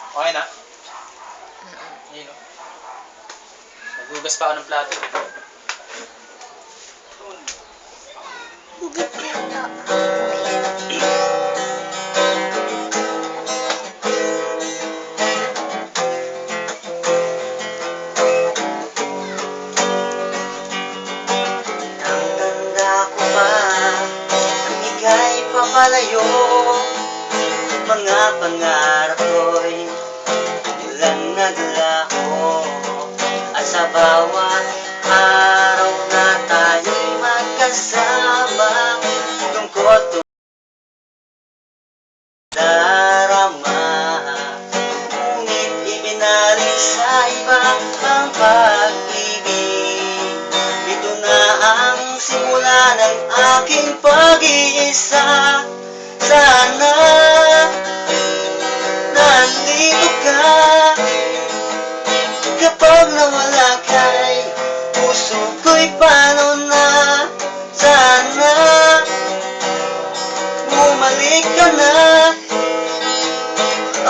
Okay na? Yun o. Naghugas pa ako ng plato. Hugot yata. Tanda ko pa, ang ika'y papalayo. Mga pangarap ko'y ilang naglaho. At sa bawat araw na tayo'y magkasama, lungkot o darama, ngunit ibinaling sa iba ang pag-ibig. Ito na ang simula ng aking pag-iisa. Sana nandito ka. Kapag nawala ka'y puso ko'y paano na. Sana bumalik ka na.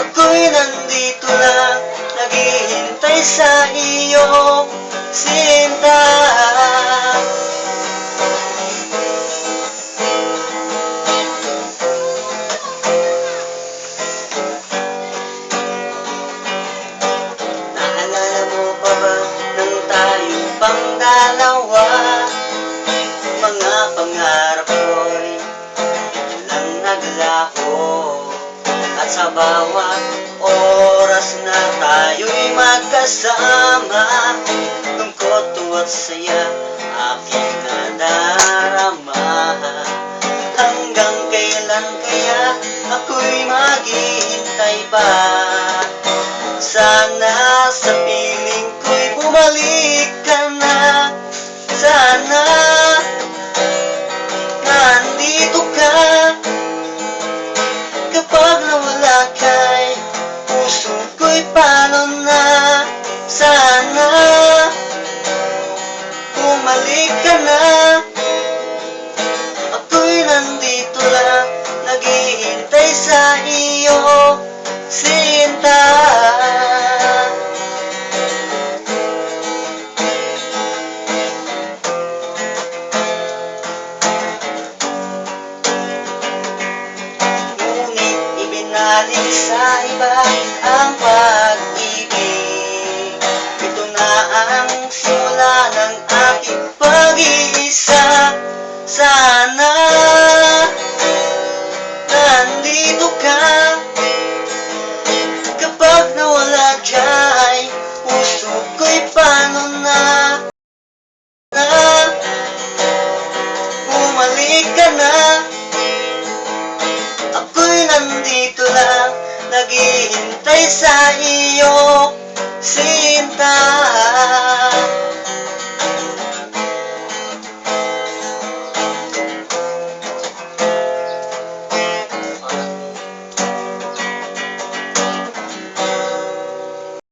Ako'y nandito lang, naghihintay sa iyo, Sinta. Naalala mo pa ba nang tayo pang dalawa? Mga pangarap ko'y lang naglaho. At sa bawat oras na tayo'y magkasama, lungkot at saya aking nadarama. Hanggang kailan kaya ako'y maghihintay pa? Sana sa piling ko'y bumalik ka na. Sana nandito ka. Kapag nawala ka'y puso ko'y paano na. Sana bumalik ka na. Ako'y nandito lang, naghihintay sa iyo, Sinta. Ngunit ibinaling sa iba ang pag-ibig. Ito na ang simula ng aking pag-iisa. Sana nandito ka. Kapag nawala ka'y puso ko'y paano na. Bumalik ka na. Ako'y nandito lang, naghihintay sa iyo, Sinta.